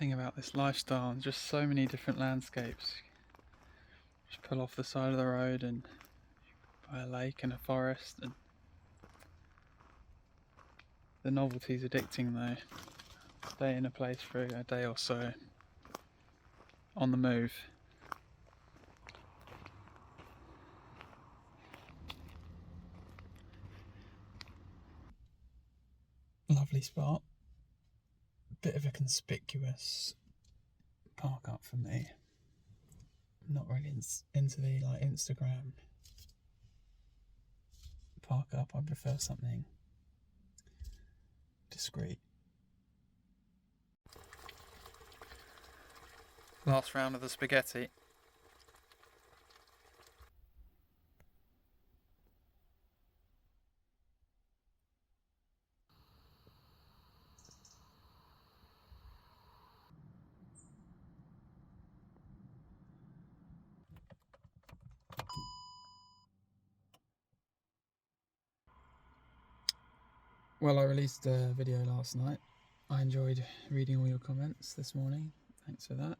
thing about this lifestyle, just so many different landscapes. Just pull off the side of the road and by a lake and a forest, and the novelty's addicting though. Stay in a place for a day or so, on the move. Lovely spot. Bit of a conspicuous park up for me. Not really into the Instagram park up. I prefer something discreet. Last round of the spaghetti. Well, I released a video last night. I enjoyed reading all your comments this morning. Thanks for that.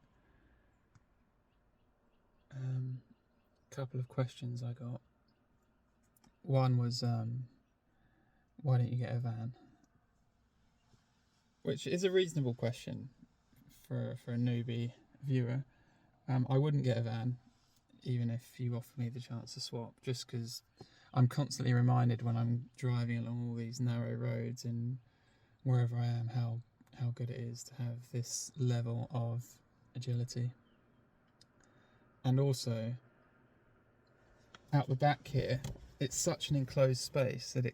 Couple of questions I got. One was, why don't you get a van? Which is a reasonable question for a newbie viewer. I wouldn't get a van, even if you offer me the chance to swap, just because I'm constantly reminded when I'm driving along all these narrow roads and wherever I am how good it is to have this level of agility. And also, out the back here, it's such an enclosed space that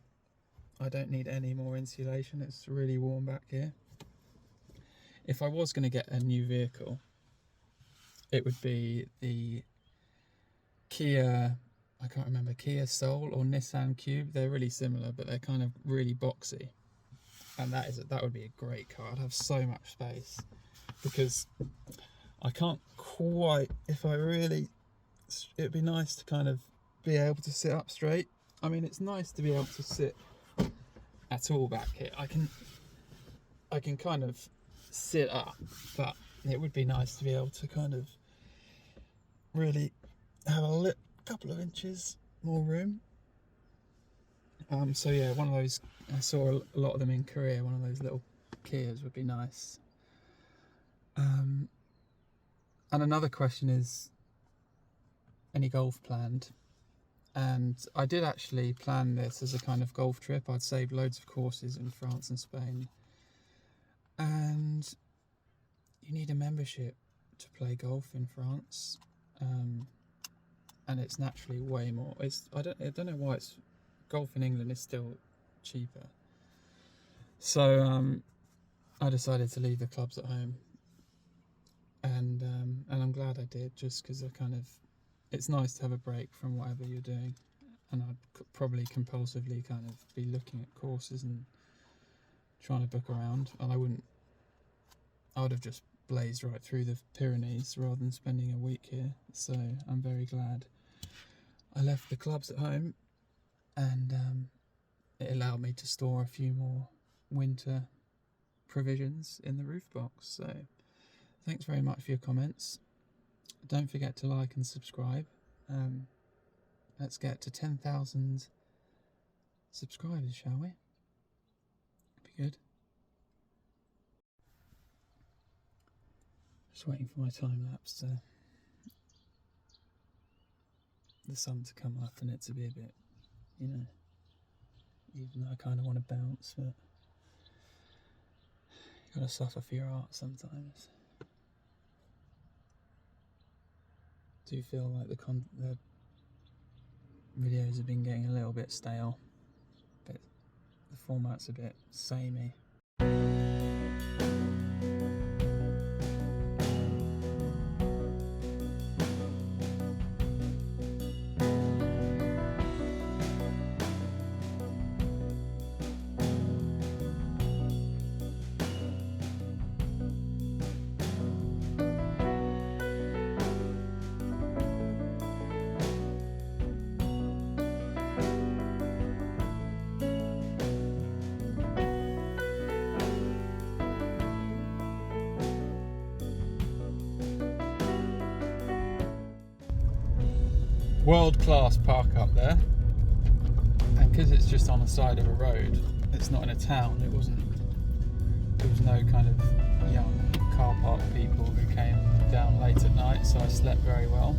I don't need any more insulation. It's really warm back here. If I was going to get a new vehicle, it would be the Kia Soul or Nissan Cube. They're really similar, but they're kind of really boxy. And that would be a great car. I'd have so much space, because I can't quite, it'd be nice to kind of be able to sit up straight. I mean, it's nice to be able to sit at all back here. I can kind of sit up, but it would be nice to be able to kind of really have a couple of inches more room. So yeah, one of those, I saw a lot of them in Korea, one of those little Kias would be nice. And another question is, any golf planned? And I did actually plan this as a kind of golf trip. I'd saved loads of courses in France and Spain. And you need a membership to play golf in France. And it's naturally way more. I don't know why golf in England is still cheaper. So I decided to leave the clubs at home. And I'm glad I did, just because it's nice to have a break from whatever you're doing, and I'd probably compulsively kind of be looking at courses and trying to book around, and I would have just blazed right through the Pyrenees rather than spending a week here. So I'm very glad I left the clubs at home, and it allowed me to store a few more winter provisions in the roof box. So thanks very much for your comments. Don't forget to like and subscribe. Let's get to 10,000 subscribers, shall we? Be good. Just waiting for my time lapse the sun to come up and it to be a bit, even though I kind of want to bounce, but you gotta suffer for your art sometimes. Do feel like the videos have been getting a little bit stale, but the format's a bit samey. World class park up there, and because it's just on the side of a road, it's not in a town. There was no kind of young car park people who came down late at night, so I slept very well.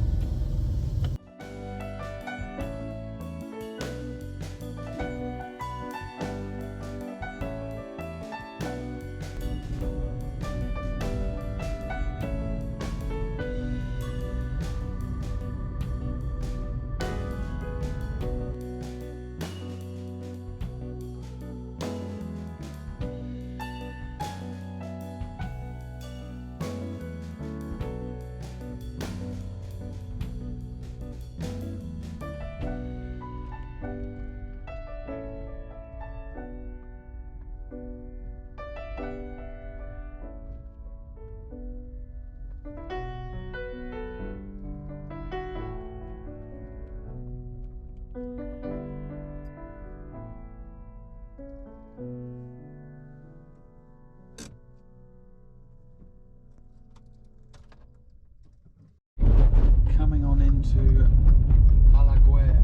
Coming on into Balaguer.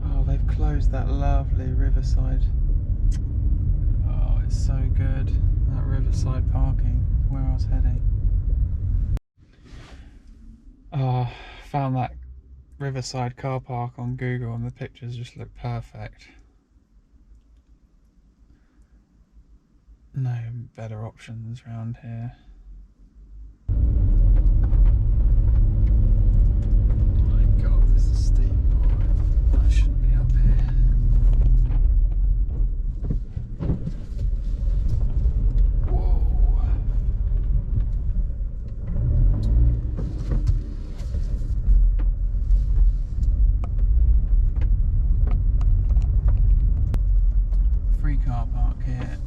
Oh, they've closed that lovely riverside. Oh, it's so good. That riverside parking, where I was heading. Oh, found that riverside car park on Google and the pictures just look perfect. No better options around here. Car park here,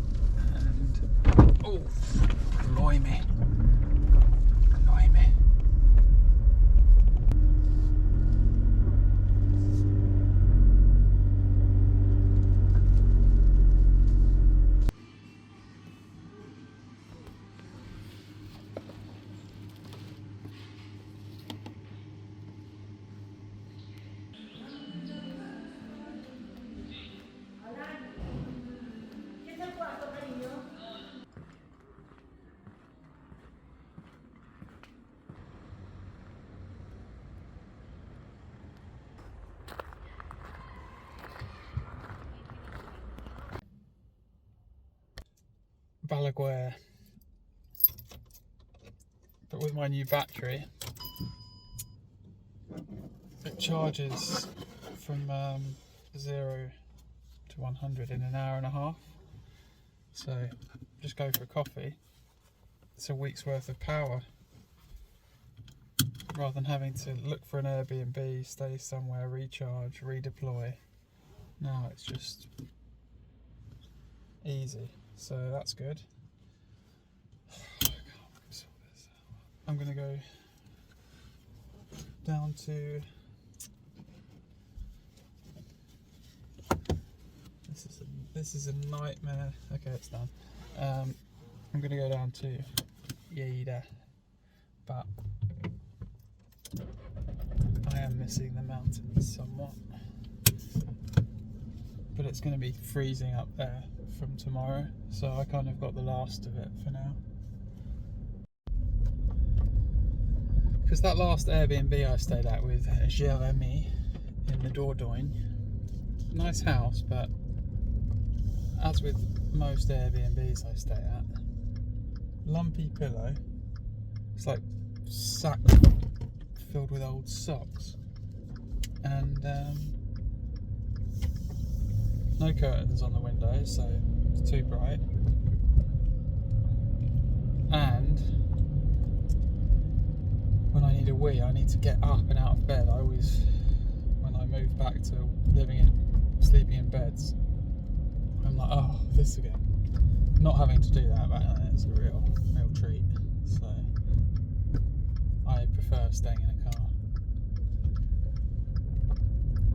and oh, blimey. Balaguer, but with my new battery it charges from 0 to 100 in an hour and a half, so just go for a coffee. It's a week's worth of power rather than having to look for an Airbnb, stay somewhere, recharge, redeploy. Now it's just easy. So that's good. I'm going to go down to... This is a nightmare. Okay, it's done. I'm going to go down to Lleida, but I am missing the mountains somewhat. But it's going to be freezing up there from tomorrow, so I kind of got the last of it for now. Because that last Airbnb I stayed at with Jeremy in the Dordogne, nice house, but as with most Airbnbs I stay at, lumpy pillow. It's like sack filled with old socks, and no curtains on the windows, so it's too bright. And when I need a wee, I need to get up and out of bed. I always, when I move back to sleeping in beds, I'm like, oh, this again. Not having to do that, but it's a real treat. So I prefer staying in a car.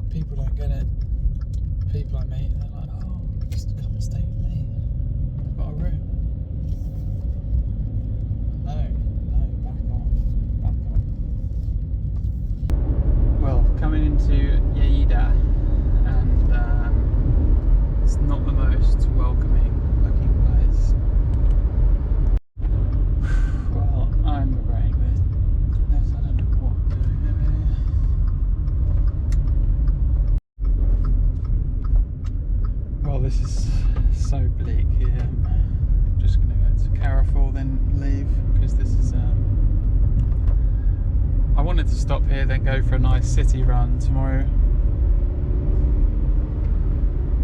People don't get it. People I meet, they're like, oh, just come and stay with me. I've got a room. No, back off. wanted to stop here, then go for a nice city run tomorrow.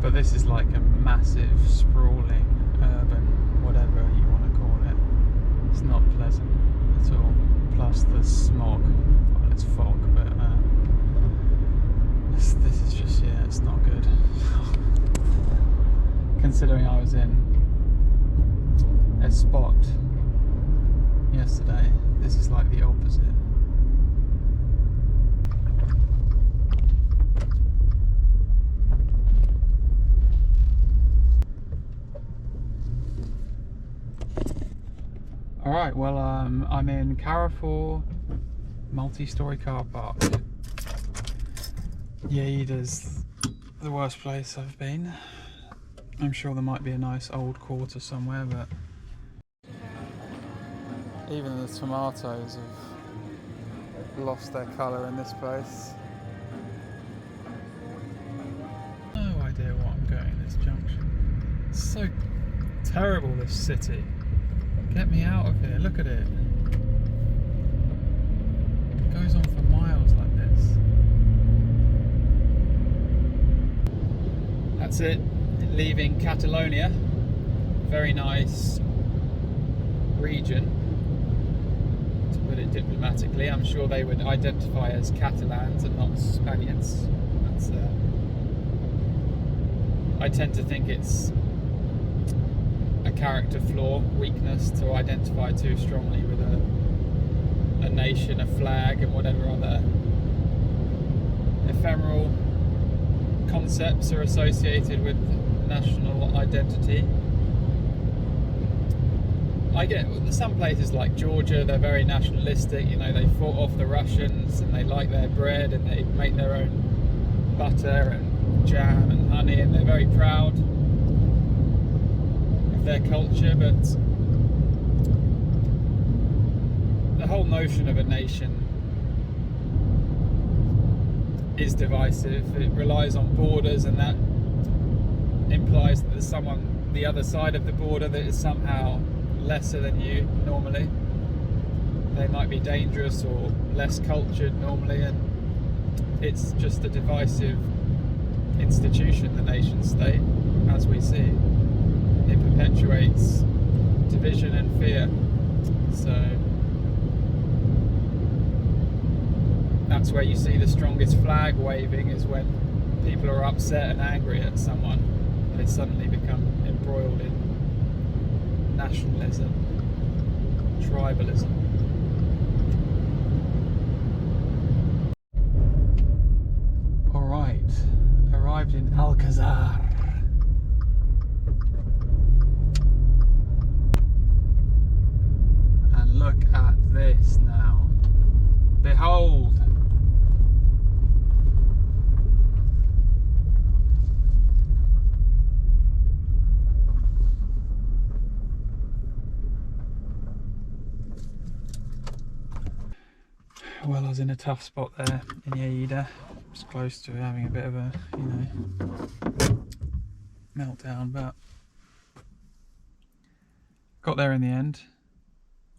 But this is like a massive, sprawling, urban, whatever you want to call it. It's not pleasant at all. Plus the smog. Well, it's fog, but this is just, yeah, it's not good. Considering I was in a spot yesterday, this is like the opposite. Alright, well I'm in Carrefour multi-storey car park. Lleida's the worst place I've been. I'm sure there might be a nice old quarter somewhere, but even the tomatoes have lost their colour in this place. No idea what I'm going this junction. It's so terrible, this city. Get me out of here, look at it. It goes on for miles like this. That's it, leaving Catalonia. Very nice region, to put it diplomatically. I'm sure they would identify as Catalans and not Spaniards. That's, I tend to think it's a character flaw, weakness, to identify too strongly with a nation, a flag, and whatever other ephemeral concepts are associated with national identity. I get some places like Georgia, they're very nationalistic, you know, they fought off the Russians and they like their bread and they make their own butter and jam and honey, and they're very proud of their culture. But the whole notion of a nation is divisive. It relies on borders, and that implies that there's someone the other side of the border that is somehow lesser than you normally. They might be dangerous or less cultured normally, and it's just a divisive institution, the nation state, as we see. It perpetuates division and fear. So that's where you see the strongest flag waving, is when people are upset and angry at someone. They suddenly become embroiled in nationalism, tribalism. Alright, arrived in Alquézar. And look at this now. Behold! Well, I was in a tough spot there in Lleida. I was close to having a bit of a, meltdown, but got there in the end.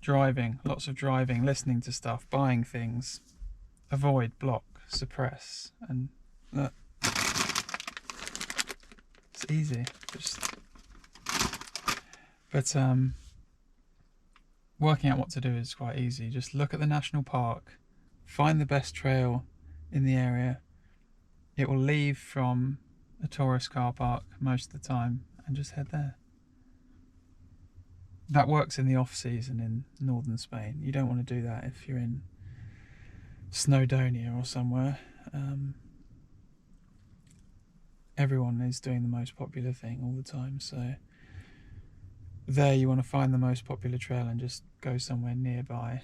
Driving, lots of driving, listening to stuff, buying things, avoid, block, suppress, and look, it's easy. But working out what to do is quite easy. Just look at the national park, find the best trail in the area. It will leave from a tourist car park most of the time, and just head there. That works in the off season in northern Spain. You don't want to do that if you're in Snowdonia or somewhere. Everyone is doing the most popular thing all the time, so there you want to find the most popular trail and just go somewhere nearby.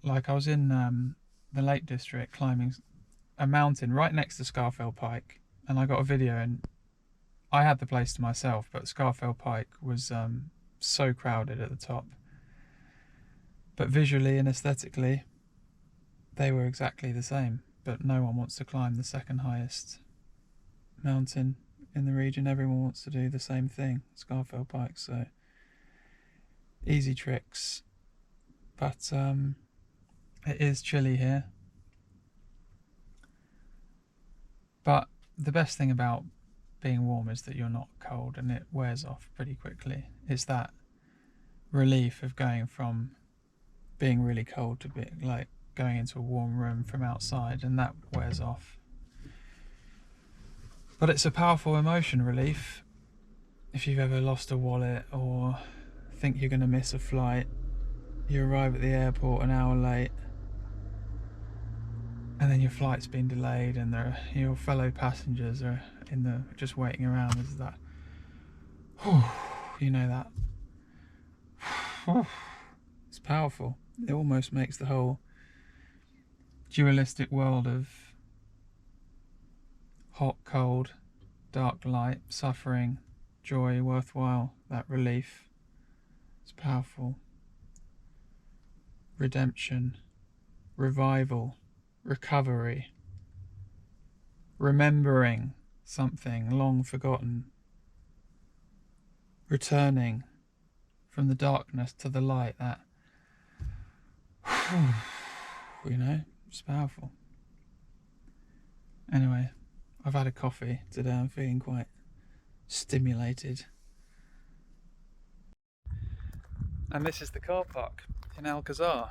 Like I was in the Lake District climbing a mountain right next to Scarfell Pike, and I got a video, and I had the place to myself, but Scarfell Pike was so crowded at the top. But visually and aesthetically, they were exactly the same, but no one wants to climb the second highest mountain in the region. Everyone wants to do the same thing, Scarfell Pike, so easy tricks. But it is chilly here. But the best thing about being warm is that you're not cold and it wears off pretty quickly. It's that relief of going from being really cold to being like going into a warm room from outside, and that wears off. But it's a powerful emotion, relief. If you've ever lost a wallet or think you're going to miss a flight, you arrive at the airport an hour late, and then your flight's been delayed, and your fellow passengers are just waiting around. There's that, you know, that it's powerful. It almost makes the whole dualistic world of hot, cold, dark, light, suffering, joy worthwhile. That relief, it's powerful. Redemption, revival, recovery, remembering something long forgotten, returning from the darkness to the light. That, you know, it's powerful. Anyway, I've had a coffee today. I'm feeling quite stimulated. And this is the car park in Alquézar.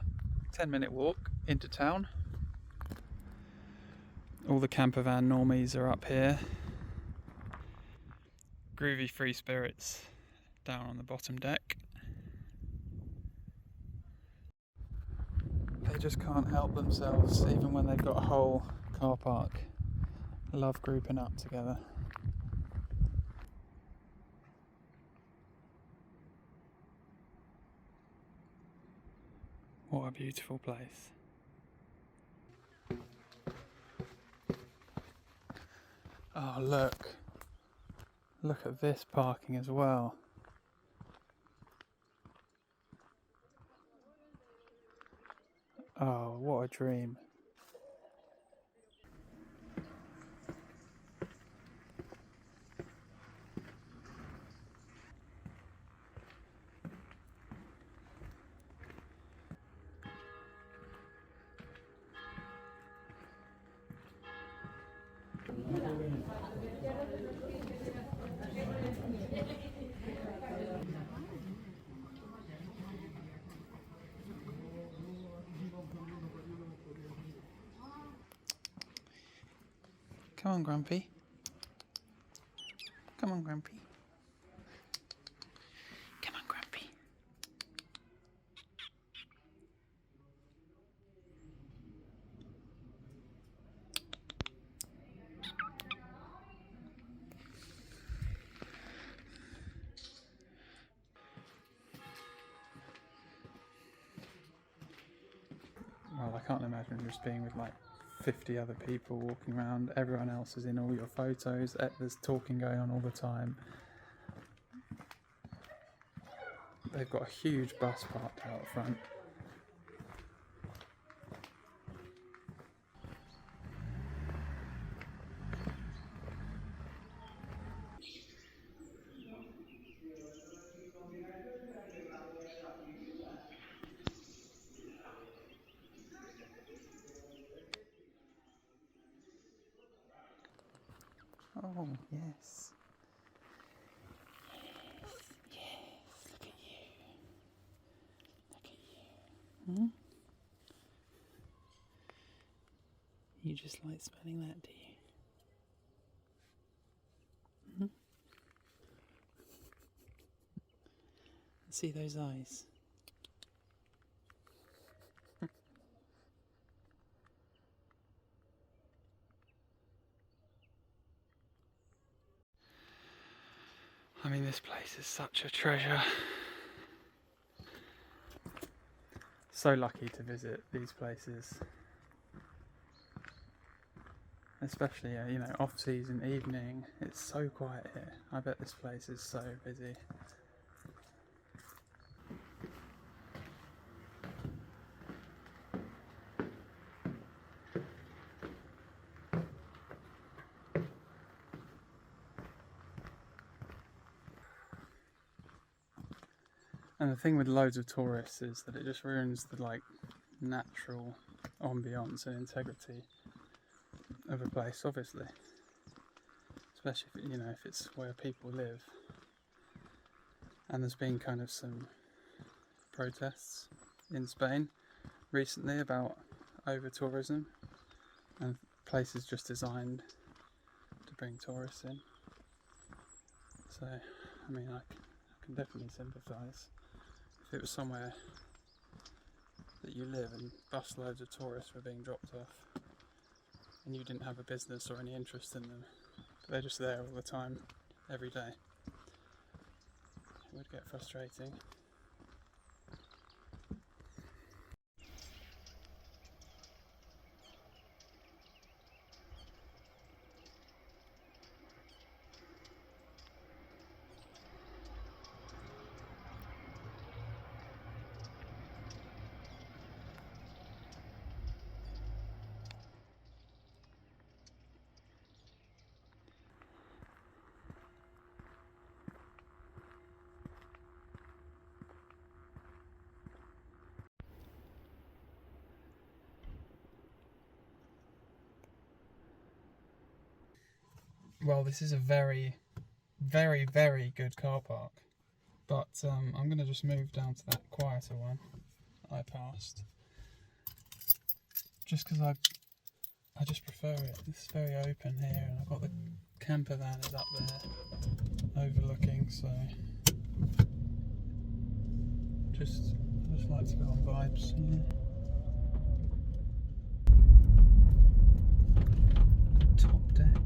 10-minute walk into town. All the camper van normies are up here. Groovy free spirits down on the bottom deck. They just can't help themselves, even when they've got a whole car park. Love grouping up together. What a beautiful place. Oh, look. Look at this parking as well. Oh, what a dream. Come on, Grumpy. Come on, Grumpy. Come on, Grumpy. Well, I can't imagine just being with like 50 other people walking around. Everyone else is in all your photos. There's talking going on all the time. They've got a huge bus parked out front. Oh, yes. Yes, look at you. Look at you. Hmm? You just like smelling that, do you? Hmm? See those eyes? I mean, this place is such a treasure. So lucky to visit these places. Especially, you know, off-season evening. It's so quiet here. I bet this place is so busy. And the thing with loads of tourists is that it just ruins the like natural ambience and integrity of a place, obviously. especially if, you know, if it's where people live. And there's been kind of some protests in Spain recently about over tourism and places just designed to bring tourists in. So, I mean, I can definitely sympathise. If it was somewhere that you live and busloads of tourists were being dropped off and you didn't have a business or any interest in them, but they're just there all the time, every day, it would get frustrating. Well, this is a very, very, very good car park, but I'm going to just move down to that quieter one I passed, just because I just prefer it. It's very open here, and I've got the camper van is up there overlooking, so I just like to go on vibes, you know. Top deck.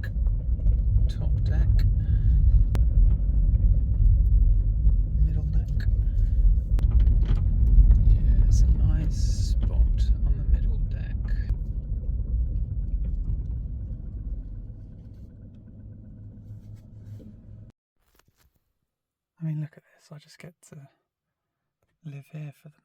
Middle deck. Yeah, it's a nice spot on the middle deck. I mean, look at this. I just get to live here for the night.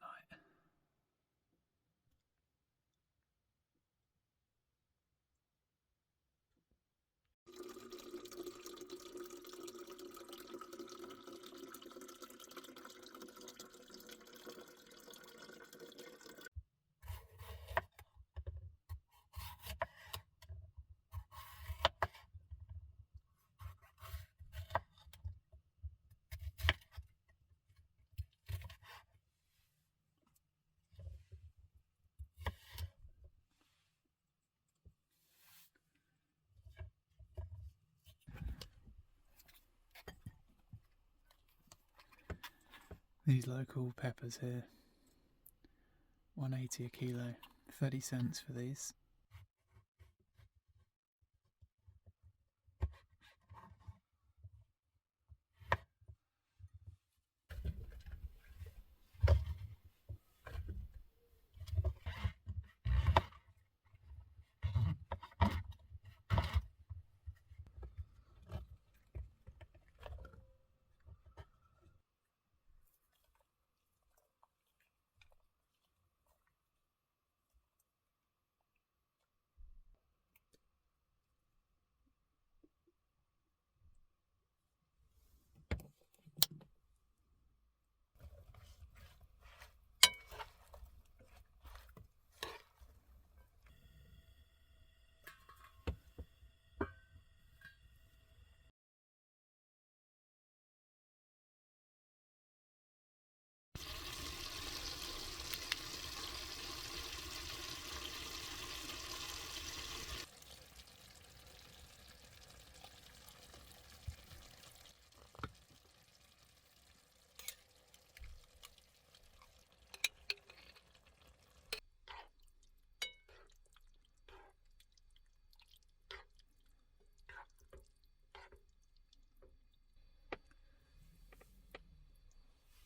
These local peppers here, 180 a kilo, 30 cents for these.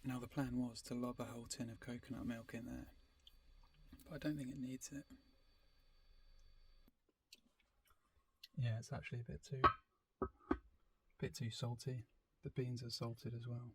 Now the plan was to lob a whole tin of coconut milk in there, but I don't think it needs it. Yeah, it's actually a bit too salty. The beans are salted as well.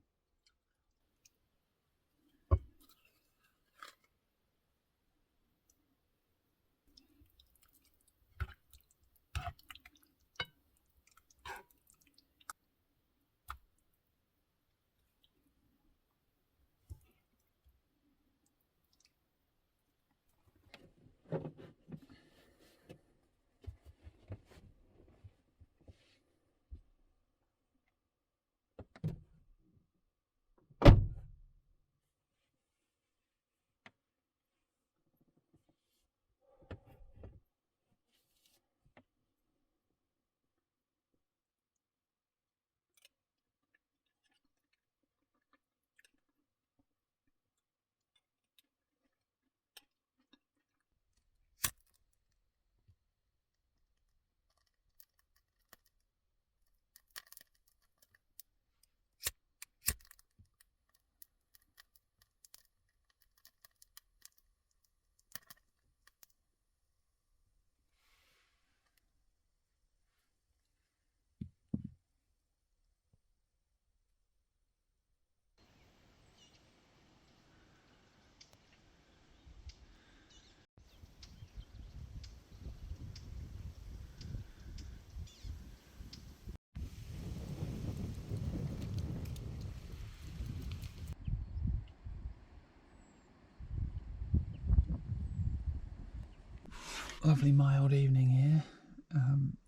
Lovely mild evening here.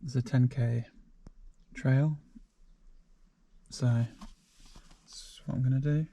There's a 10k trail, so that's what I'm going to do.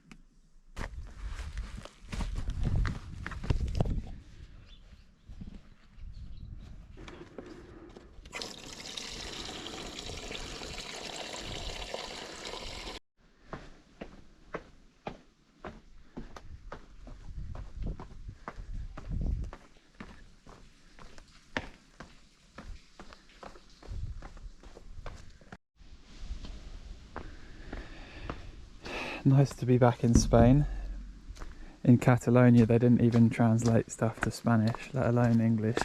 Nice to be back in Spain. In Catalonia they didn't even translate stuff to Spanish, let alone English.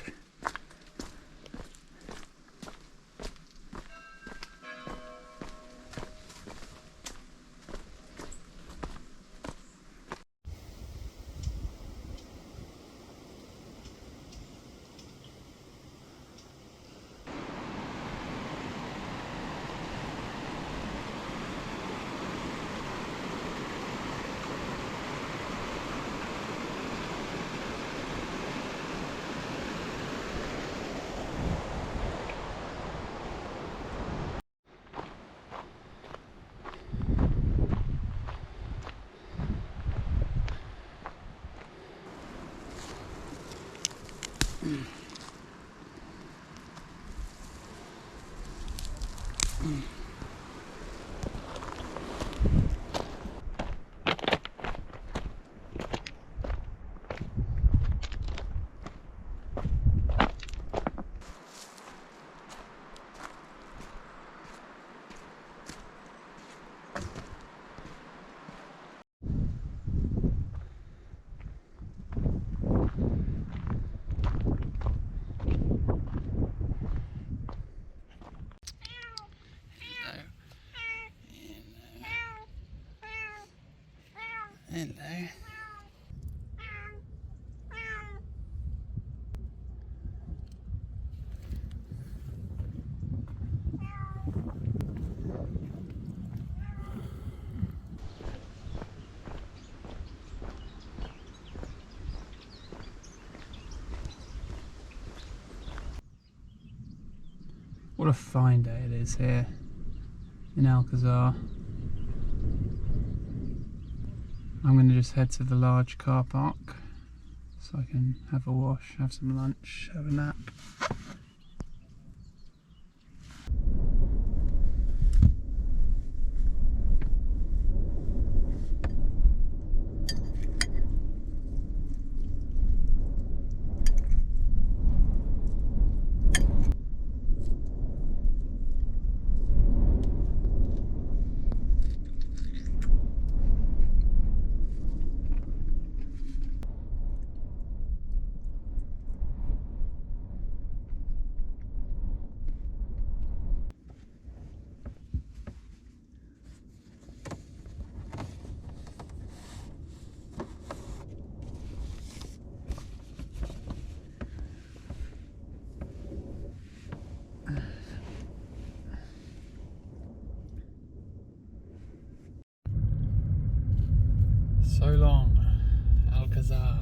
Hello. What a fine day it is here in Alquézar. I'm going to just head to the large car park so I can have a wash, have some lunch, have a nap. So long, Alquézar.